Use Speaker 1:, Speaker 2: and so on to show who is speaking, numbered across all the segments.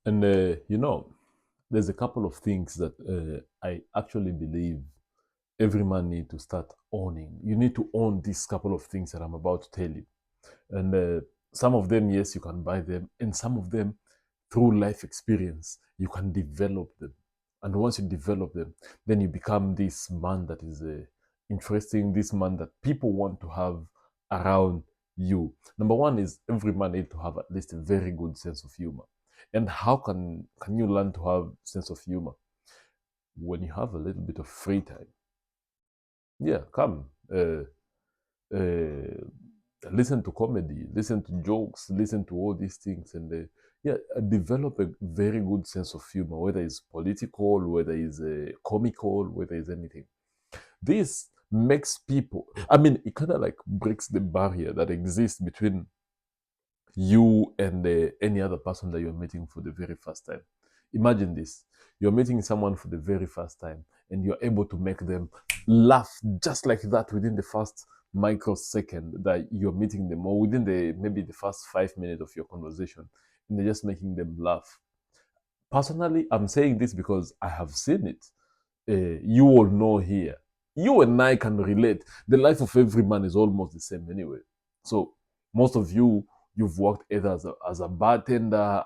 Speaker 1: And there's a couple of things that I actually believe every man need to start owning. You need to own these couple of things that I'm about to tell you. And some of them, yes, you can buy them, and some of them, through life experience, you can develop them. And once you develop them, then you become this man that is interesting, this man that people want to have around you. Number one is every man need to have at least a very good sense of humor. And how can you learn to have sense of humor? When you have a little bit of free time. Yeah, come. Uh, listen to comedy, listen to jokes, listen to all these things, and develop a very good sense of humor, whether it's political, whether it's comical, whether it's anything. This makes people, I mean, it kind of like breaks the barrier that exists between you and any other person that you're meeting for the very first time. Imagine this: you're meeting someone for the very first time, and you're able to make them laugh just like that within the first microsecond that you're meeting them, or within the maybe the first 5 minutes of your conversation, and they're just making them laugh. Personally, I'm saying this because I have seen it. You all know here. You and I can relate. The life of every man is almost the same anyway. So most of you, you've worked either as a bartender,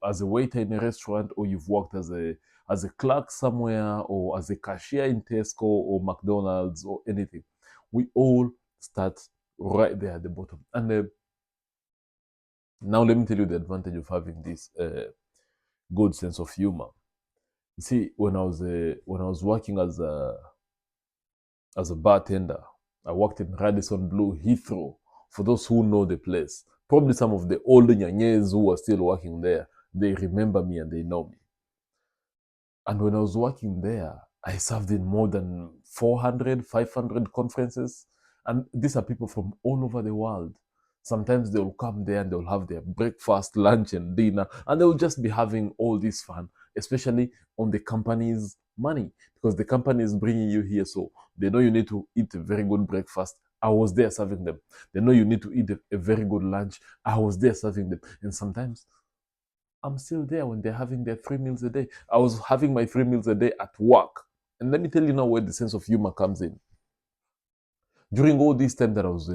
Speaker 1: as a waiter in a restaurant, or you've worked as a clerk somewhere, or as a cashier in Tesco or McDonald's or anything. We all start right there at the bottom. And now let me tell you the advantage of having this good sense of humor. You see, when I was working as a bartender, I worked in Radisson Blue Heathrow. For those who know the place, probably some of the older Nyanyes who are still working there, they remember me and they know me. And when I was working there, I served in more than 400, 500 conferences. And these are people from all over the world. Sometimes they'll come there and they'll have their breakfast, lunch, and dinner, and they'll just be having all this fun, especially on the company's money, because the company is bringing you here. So they know you need to eat a very good breakfast. I was there serving them. They know you need to eat a very good lunch. I was there serving them. And sometimes I'm still there when they're having their 3 meals a day. I was having my 3 meals a day at work. And let me tell you now where the sense of humor comes in. During all this time that I was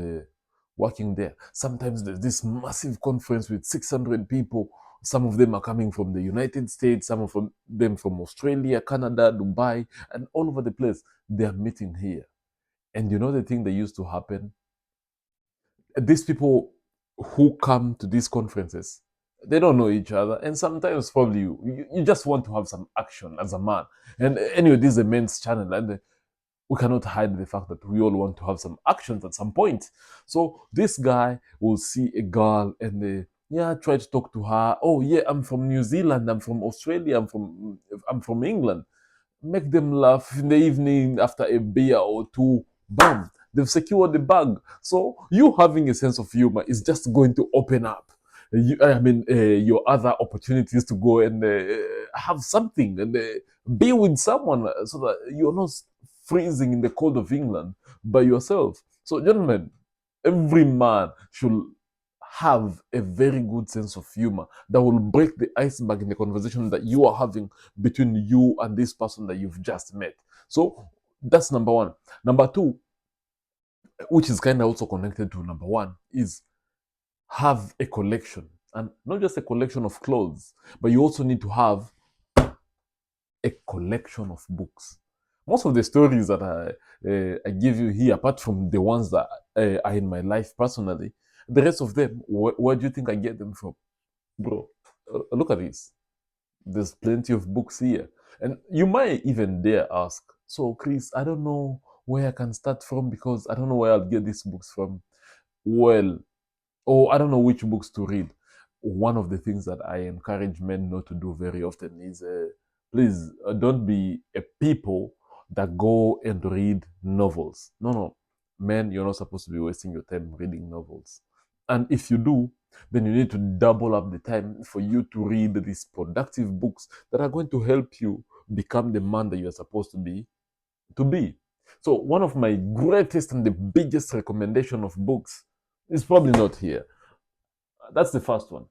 Speaker 1: working there, sometimes there's this massive conference with 600 people. Some of them are coming from the United States, some of them from Australia, Canada, Dubai, and all over the place. They are meeting here. And you know the thing that used to happen? These people who come to these conferences, they don't know each other, and sometimes probably you just want to have some action as a man. And anyway, this is a men's channel, and we cannot hide the fact that we all want to have some actions at some point. So this guy will see a girl and yeah, try to talk to her. Oh yeah, I'm from New Zealand, I'm from Australia, I'm from England. Make them laugh in the evening after a beer or two. Bam, they've secured the bag. So you having a sense of humor is just going to open up. Your other opportunities to go and have something and be with someone, so that you're not freezing in the cold of England by yourself. So, gentlemen, every man should have a very good sense of humor that will break the iceberg in the conversation that you are having between you and this person that you've just met. So that's number one. Number two, which is kind of also connected to number one, is have a collection. And not just a collection of clothes, but you also need to have a collection of books. Most of the stories that I give you here, apart from the ones that are in my life personally, the rest of them, where do you think I get them from? Bro, look at this. There's plenty of books here. And you might even dare ask, so Chris, I don't know where I can start from because I don't know where I'll get these books from. Well, or I don't know which books to read. One of the things that I encourage men not to do very often is please don't be a people that go and read novels. No, no. Men, you're not supposed to be wasting your time reading novels. And if you do, then you need to double up the time for you to read these productive books that are going to help you become the man that you're supposed to be. To be. So one of my greatest and the biggest recommendation of books is probably not here. That's the first one.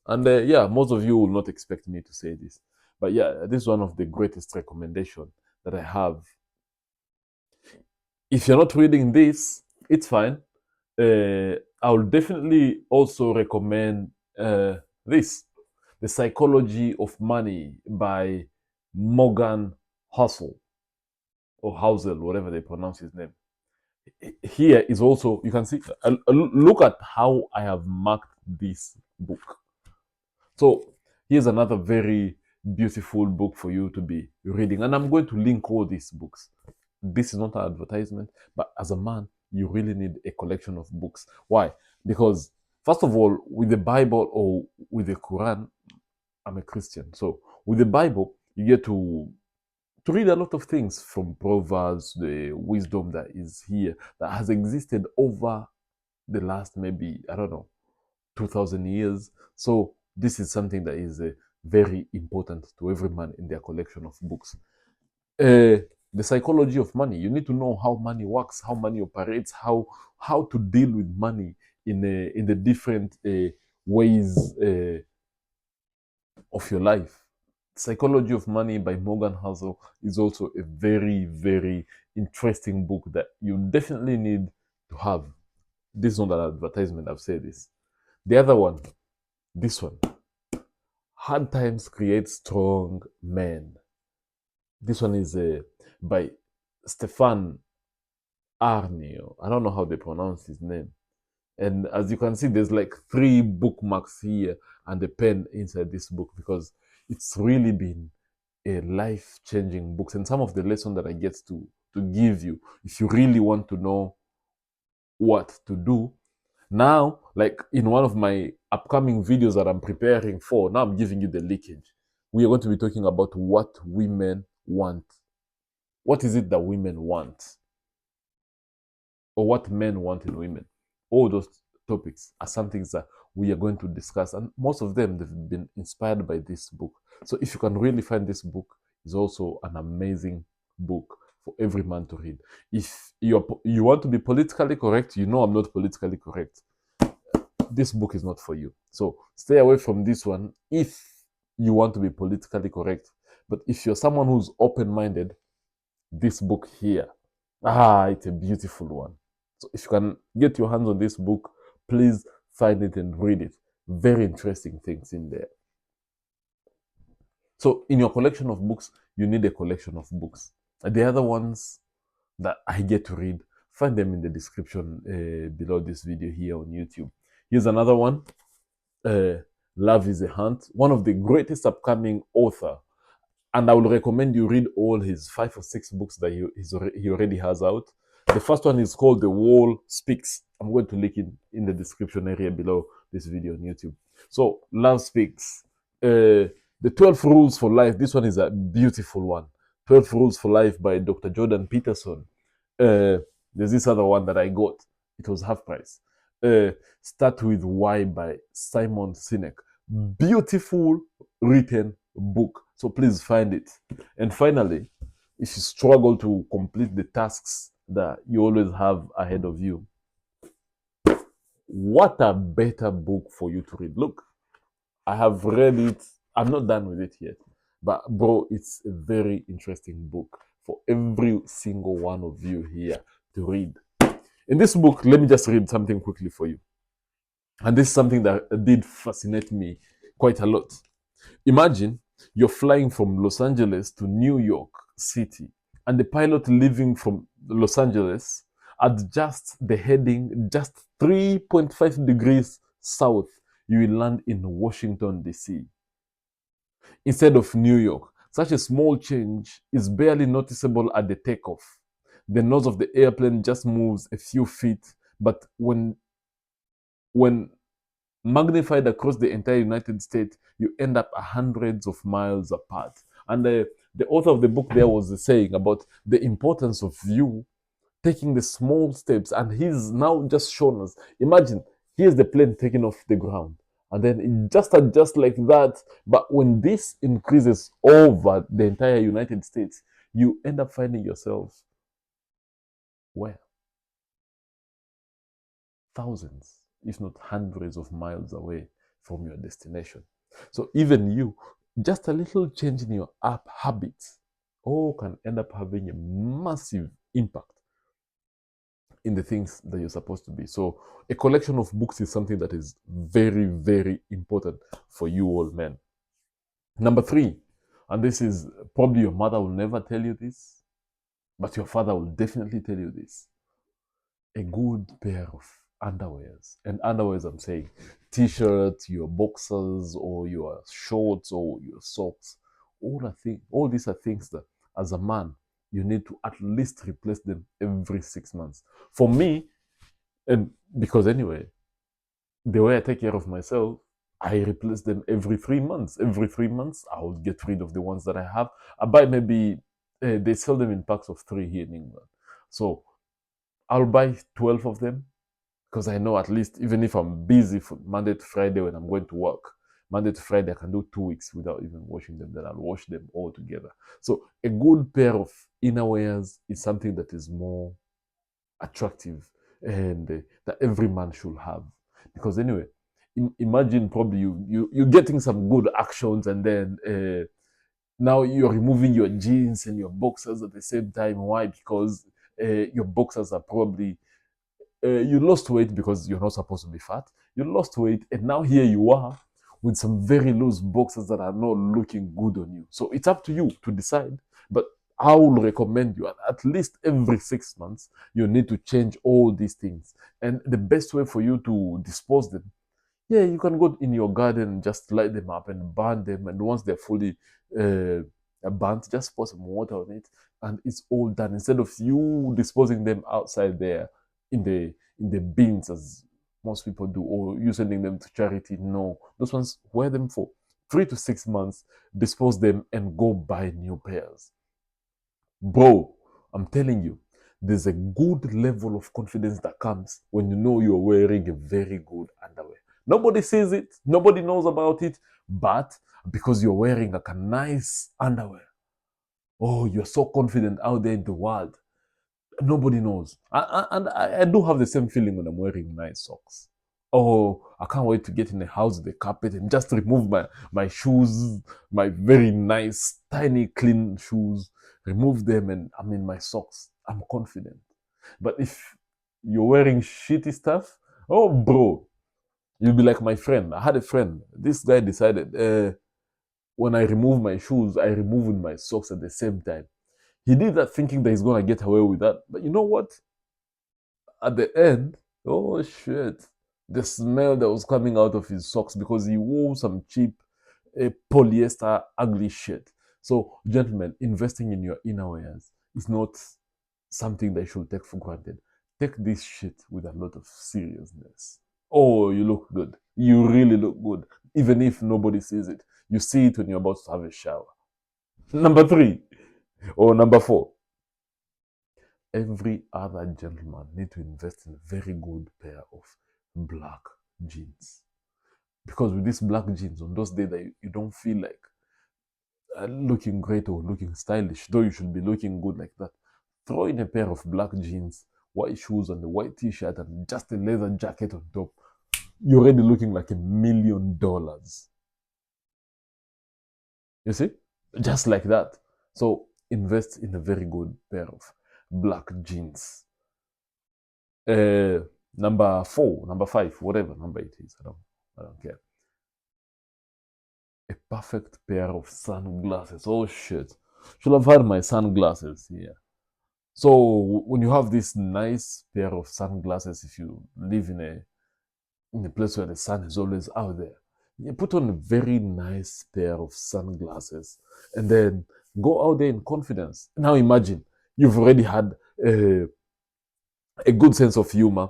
Speaker 1: And yeah, most of you will not expect me to say this. But yeah, this is one of the greatest recommendations that I have. If you're not reading this, it's fine. I will definitely also recommend this, The Psychology of Money by Morgan Housel, or Housel, whatever they pronounce his name. Here is also, you can see, look at how I have marked this book. So here's another very beautiful book for you to be reading. And I'm going to link all these books. This is not an advertisement, but as a man, you really need a collection of books. Why? Because, first of all, with the Bible or with the Quran, I'm a Christian. So with the Bible, you get to read a lot of things, from Proverbs, the wisdom that is here, that has existed over the last, maybe, I don't know, 2000 years. So this is something that is very important to every man in their collection of books. The Psychology of Money. You need to know how money works, how money operates, how to deal with money in the different ways of your life. Psychology of Money by Morgan Housel is also a very, very interesting book that you definitely need to have. This is not an advertisement, I've said this. The other one, this one, Hard Times Create Strong Men. This one is by Stefan Arnio. I don't know how they pronounce his name. And as you can see, there's like 3 bookmarks here and a pen inside this book, because it's really been a life-changing book. And some of the lessons that I get to give you, if you really want to know what to do, now, like in one of my upcoming videos that I'm preparing for, now I'm giving you the leakage. We are going to be talking about what women want. What is it that women want? Or what men want in women? All those topics are some things that we are going to discuss. And most of them, they've been inspired by this book. So if you can really find this book, it's also an amazing book for every man to read. If you want to be politically correct, you know I'm not politically correct. This book is not for you. So stay away from this one if you want to be politically correct. But if you're someone who's open-minded, this book here, it's a beautiful one. So if you can get your hands on this book, please find it and read it. Very interesting things in there. So in your collection of books, you need a collection of books. The other ones that I get to read, find them in the description below this video here on YouTube. Here's another one. Love is a Hunt, one of the greatest upcoming author. And I will recommend you read all his 5 or 6 books that he already has out. The first one is called The Wall Speaks. I'm going to link it in the description area below this video on YouTube. So, Love Speaks. The 12 Rules for Life. This one is a beautiful one. 12 Rules for Life by Dr. Jordan Peterson. There's this other one that I got. It was half price. Start with Why by Simon Sinek. Beautiful written book. So please find it. And finally, if you struggle to complete the tasks that you always have ahead of you, what a better book for you to read. Look, I have read it. I'm not done with it yet. But bro, it's a very interesting book for every single one of you here to read. In this book, let me just read something quickly for you. And this is something that did fascinate me quite a lot. Imagine you're flying from Los Angeles to New York City, and the pilot leaving from Los Angeles at just the heading just 3.5 degrees south, you will land in Washington, D.C. instead of New York. Such a small change is barely noticeable at the takeoff. The nose of the airplane just moves a few feet, but when magnified across the entire United States, you end up hundreds of miles apart. And the author of the book there was saying about the importance of you taking the small steps. And he's now just shown us. Imagine, here's the plane taking off the ground. And then it just adjusts like that. But when this increases over the entire United States, you end up finding yourself where? Thousands, if not hundreds of miles away from your destination. So even you, just a little change in your app habits, can end up having a massive impact in the things that you're supposed to be. So a collection of books is something that is very, very important for you all men. Number 3, and this is probably your mother will never tell you this, but your father will definitely tell you this. A good pair of underwears. And underwears, I'm saying t-shirts, your boxers, or your shorts, or your socks. All these are things that, as a man, you need to at least replace them every 6 months. For me, and because anyway, the way I take care of myself, I replace them every 3 months. Every 3 months, I will get rid of the ones that I have. I buy maybe, they sell them in packs of 3 here in England. So I'll buy 12 of them because I know at least, even if I'm busy from Monday to Friday when I'm going to work, Monday to Friday, I can do 2 weeks without even washing them. Then I'll wash them all together. So a good pair of innerwears is something that is more attractive and that every man should have. Because anyway, imagine probably you're getting some good actions, and then now you're removing your jeans and your boxers at the same time. Why? Because your boxers are probably, you lost weight because you're not supposed to be fat. You lost weight, and now here you are with some very loose boxers that are not looking good on you. So it's up to you to decide. But I will recommend you at least every 6 months, you need to change all these things. And the best way for you to dispose them, you can go in your garden and just light them up and burn them. And once they're fully burnt, just pour some water on it, and it's all done. Instead of you disposing them outside there in the bins, as most people do, or you sending them to charity. No, those ones, wear them for 3 to 6 months, dispose them, and go buy new pairs. Bro, I'm telling you, there's a good level of confidence that comes when you know you're wearing a very good underwear. Nobody sees it, nobody knows about it, but because you're wearing like a nice underwear, you're so confident out there in the world. Nobody knows. I do have the same feeling when I'm wearing nice socks. I can't wait to get in the house with the carpet and just remove my shoes, my very nice, tiny, clean shoes, remove them, and I'm in my socks. I'm confident. But if you're wearing shitty stuff, bro, you'll be like my friend. I had a friend. This guy decided, when I remove my shoes, I remove my socks at the same time. He did that thinking that he's gonna get away with that. But you know what? At the end, oh shit, the smell that was coming out of his socks because he wore some cheap polyester ugly shit. So, gentlemen, investing in your innerwears is not something that you should take for granted. Take this shit with a lot of seriousness. Oh, you look good. You really look good. Even if nobody sees it. You see it when you're about to have a shower. Number 3, or number 4. Every other gentleman need to invest in a very good pair of black jeans. Because with these black jeans, on those days that you don't feel like looking great or looking stylish, though you should be looking good like that, throw in a pair of black jeans, white shoes, and a white t-shirt, and just a leather jacket on top. You're already looking like $1 million. You see? Just like that. So invest in a very good pair of black jeans. Number 4, number 5, whatever number it is, I don't care. A perfect pair of sunglasses. Oh shit. Should have had my sunglasses here. So when you have this nice pair of sunglasses, if you live in a place where the sun is always out there, you put on a very nice pair of sunglasses and then go out there in confidence. Now imagine you've already had a good sense of humor.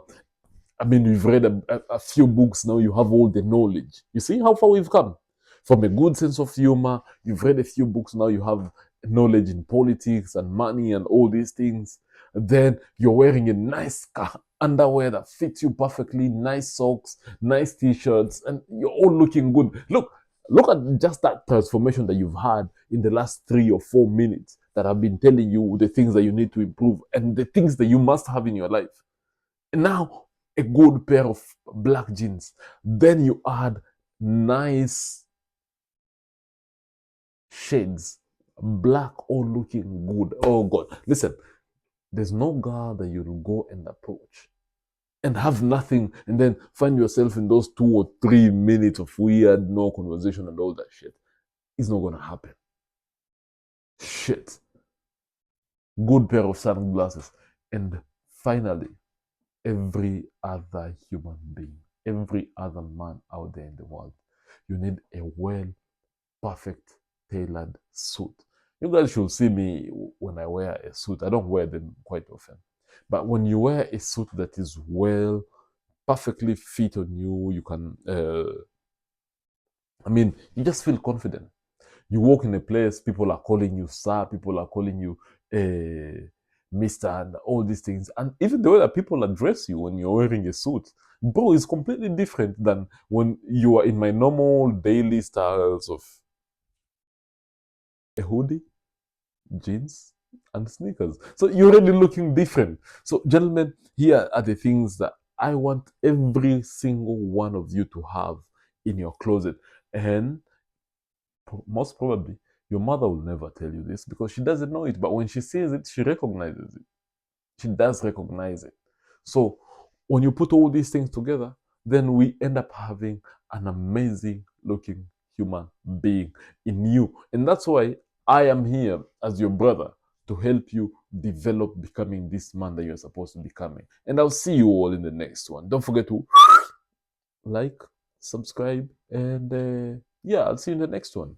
Speaker 1: I mean, you've read a few books now, you have all the knowledge. You see how far we've come? From a good sense of humor, you've read a few books now, you have knowledge in politics and money and all these things. Then you're wearing a nice underwear that fits you perfectly, nice socks, nice t-shirts, and you're all looking good. Look at just that transformation that you've had in the last 3 or 4 minutes that I've been telling you the things that you need to improve and the things that you must have in your life. And now, a good pair of black jeans. Then you add nice shades, black, all looking good. Oh God, listen, there's no girl that you'll go and approach and have nothing, and then find yourself in those 2 or 3 minutes of weird, no conversation and all that shit. It's not gonna happen. Shit. Good pair of sunglasses. And finally, every other human being, every other man out there in the world, you need a well, perfect, tailored suit. You guys should see me when I wear a suit. I don't wear them quite often. But when you wear a suit that is well, perfectly fit on you, you can, you just feel confident. You walk in a place, people are calling you sir, people are calling you Mr. and all these things. And even the way that people address you when you're wearing a suit, bro, is completely different than when you are in my normal daily styles of a hoodie, jeans, and sneakers. So you're already looking different. So, gentlemen, here are the things that I want every single one of you to have in your closet. And most probably, your mother will never tell you this because she doesn't know it. But when she sees it, she recognizes it. She does recognize it. So, when you put all these things together, then we end up having an amazing looking human being in you. And that's why I am here as your brother to help you develop becoming this man that you're supposed to be becoming. And I'll see you all in the next one. Don't forget to like, subscribe, and yeah, I'll see you in the next one.